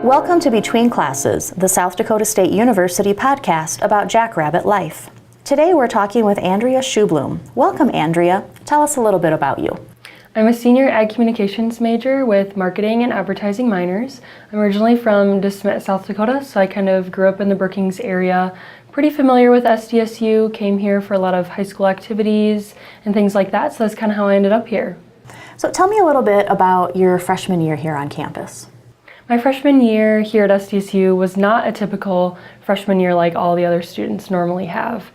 Welcome to Between Classes, the South Dakota State University podcast about jackrabbit life. Today we're talking with Andrea Schubloom. Welcome, Andrea. Tell us a little bit about you. I'm a senior ag communications major with marketing and advertising minors. I'm originally from Smet, South Dakota, so I kind of grew up in the Brookings area. Pretty familiar with SDSU, came here for a lot of high school activities and things like that, so that's kind of how I ended up here. So tell me a little bit about your freshman year here on campus. My freshman year here at SDSU was not a typical freshman year like all the other students normally have.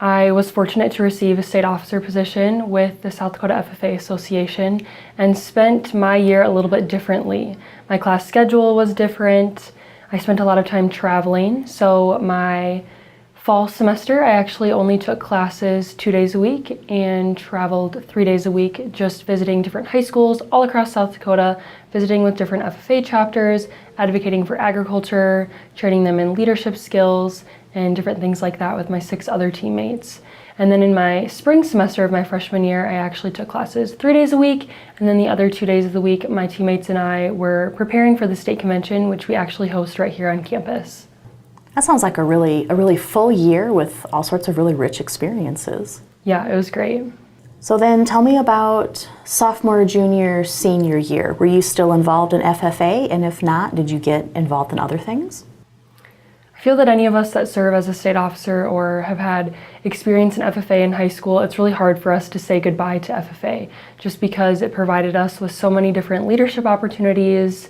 I was fortunate to receive a state officer position with the South Dakota FFA Association and spent my year a little bit differently. My class schedule was different. I spent a lot of time traveling, so my fall semester, I actually only took classes 2 days a week and traveled 3 days a week, just visiting different high schools all across South Dakota, visiting with different FFA chapters, advocating for agriculture, training them in leadership skills, and different things like that with my 6 other teammates. And then in my spring semester of my freshman year, I actually took classes 3 days a week, and then the other 2 days of the week, my teammates and I were preparing for the state convention, which we actually host right here on campus. That sounds like a really full year with all sorts of really rich experiences. Yeah, it was great. So then tell me about sophomore, junior, senior year. Were you still involved in FFA? And if not, did you get involved in other things? I feel that any of us that serve as a state officer or have had experience in FFA in high school, it's really hard for us to say goodbye to FFA just because it provided us with so many different leadership opportunities,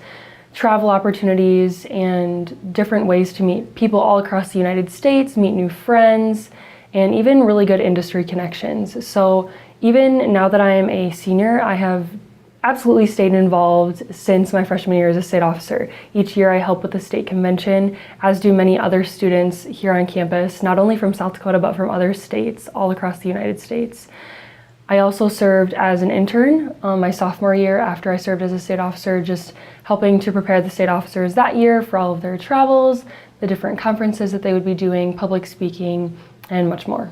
travel opportunities, and different ways to meet people all across the United States, meet new friends, and even really good industry connections. So even now that I am a senior, I have absolutely stayed involved since my freshman year as a state officer. Each year I help with the state convention, as do many other students here on campus, not only from South Dakota, but from other states all across the United States. I also served as an intern my sophomore year after I served as a state officer, just helping to prepare the state officers that year for all of their travels, the different conferences that they would be doing, public speaking, and much more.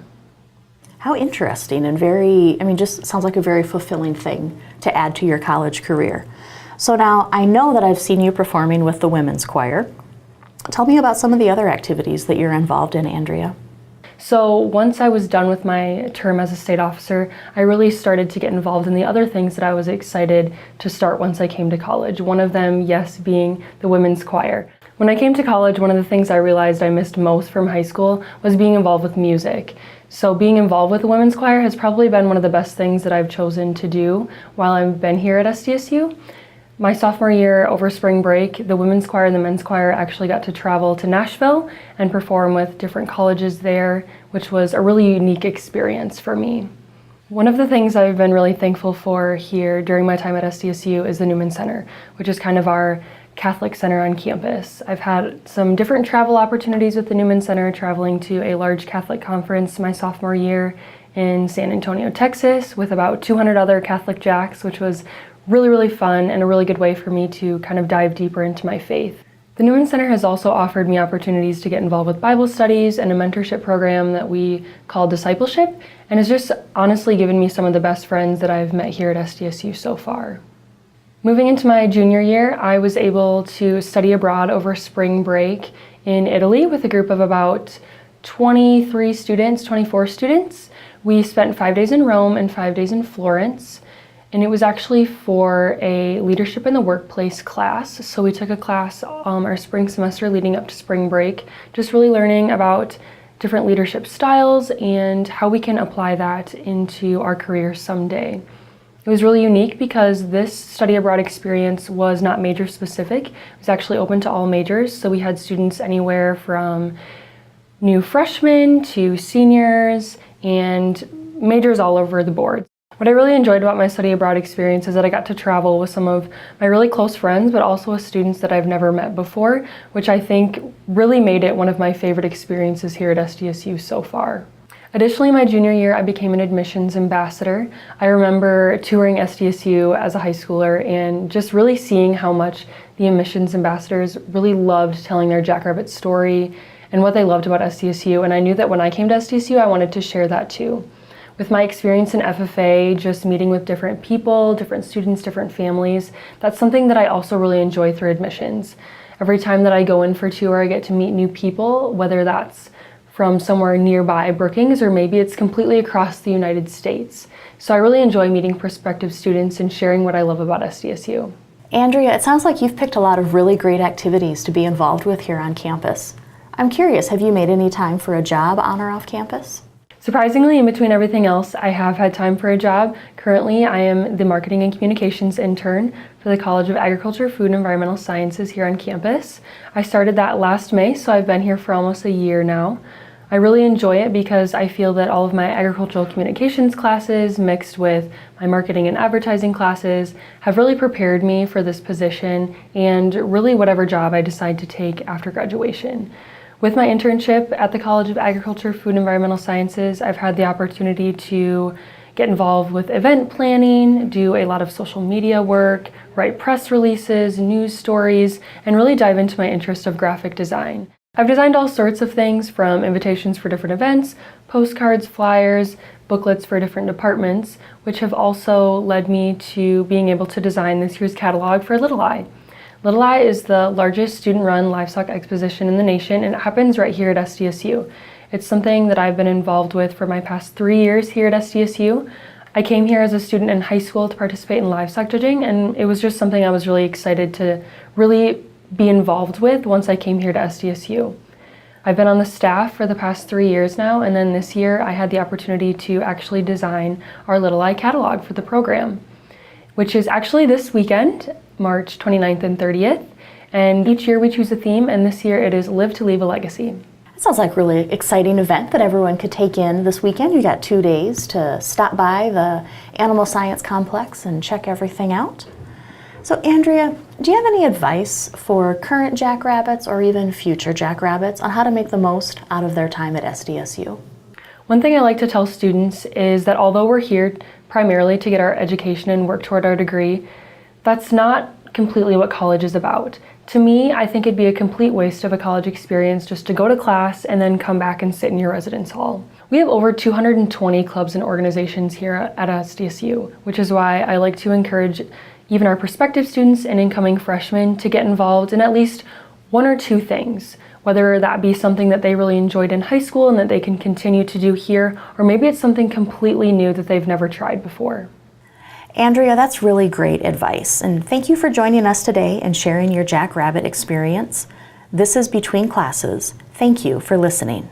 How interesting and just sounds like a very fulfilling thing to add to your college career. So now I know that I've seen you performing with the women's choir. Tell me about some of the other activities that you're involved in, Andrea. So once I was done with my term as a state officer, I really started to get involved in the other things that I was excited to start once I came to college. One of them, yes, being the women's choir. When I came to college, one of the things I realized I missed most from high school was being involved with music. So being involved with the women's choir has probably been one of the best things that I've chosen to do while I've been here at SDSU. My sophomore year over spring break, the women's choir and the men's choir actually got to travel to Nashville and perform with different colleges there, which was a really unique experience for me. One of the things I've been really thankful for here during my time at SDSU is the Newman Center, which is kind of our Catholic center on campus. I've had some different travel opportunities with the Newman Center, traveling to a large Catholic conference my sophomore year in San Antonio, Texas, with about 200 other Catholic Jacks, which was really fun and a really good way for me to kind of dive deeper into my faith. The Newman Center has also offered me opportunities to get involved with Bible studies and a mentorship program that we call discipleship, and has just honestly given me some of the best friends that I've met here at SDSU so far. Moving into my junior year, I was able to study abroad over spring break in Italy with a group of about 24 students. We spent 5 days in Rome and 5 days in Florence. And it was actually for a leadership in the workplace class. So we took a class our spring semester leading up to spring break, just really learning about different leadership styles and how we can apply that into our careers someday. It was really unique because this study abroad experience was not major specific. It was actually open to all majors. So we had students anywhere from new freshmen to seniors and majors all over the board. What I really enjoyed about my study abroad experience is that I got to travel with some of my really close friends, but also with students that I've never met before, which I think really made it one of my favorite experiences here at SDSU so far. Additionally, my junior year, I became an admissions ambassador. I remember touring SDSU as a high schooler and just really seeing how much the admissions ambassadors really loved telling their Jackrabbit story and what they loved about SDSU. And I knew that when I came to SDSU, I wanted to share that too. With my experience in FFA, just meeting with different people, different students, different families, that's something that I also really enjoy through admissions. Every time that I go in for a tour, I get to meet new people, whether that's from somewhere nearby Brookings or maybe it's completely across the United States. So I really enjoy meeting prospective students and sharing what I love about SDSU. Andrea, it sounds like you've picked a lot of really great activities to be involved with here on campus. I'm curious, have you made any time for a job on or off campus? Surprisingly, in between everything else, I have had time for a job. Currently, I am the Marketing and Communications intern for the College of Agriculture, Food, and Environmental Sciences here on campus. I started that last May, so I've been here for almost a year now. I really enjoy it because I feel that all of my agricultural communications classes mixed with my marketing and advertising classes have really prepared me for this position and really whatever job I decide to take after graduation. With my internship at the College of Agriculture, Food, and Environmental Sciences, I've had the opportunity to get involved with event planning, do a lot of social media work, write press releases, news stories, and really dive into my interest of graphic design. I've designed all sorts of things from invitations for different events, postcards, flyers, booklets for different departments, which have also led me to being able to design this year's catalog for Little Eye. Little Eye is the largest student-run livestock exposition in the nation, and it happens right here at SDSU. It's something that I've been involved with for my past 3 years here at SDSU. I came here as a student in high school to participate in livestock judging, and it was just something I was really excited to really be involved with once I came here to SDSU. I've been on the staff for the past 3 years now, and then this year I had the opportunity to actually design our Little Eye catalog for the program, which is actually this weekend, March 29th and 30th. And each year we choose a theme, and this year it is Live to Leave a Legacy. That sounds like a really exciting event that everyone could take in this weekend. You got 2 days to stop by the Animal Science Complex and check everything out. So Andrea, do you have any advice for current jackrabbits or even future jackrabbits on how to make the most out of their time at SDSU? One thing I like to tell students is that although we're here primarily to get our education and work toward our degree, that's not completely what college is about. To me, I think it'd be a complete waste of a college experience just to go to class and then come back and sit in your residence hall. We have over 220 clubs and organizations here at SDSU, which is why I like to encourage even our prospective students and incoming freshmen to get involved in at least 1 or 2 things, whether that be something that they really enjoyed in high school and that they can continue to do here, or maybe it's something completely new that they've never tried before. Andrea, that's really great advice, and thank you for joining us today and sharing your jackrabbit experience. This is Between Classes. Thank you for listening.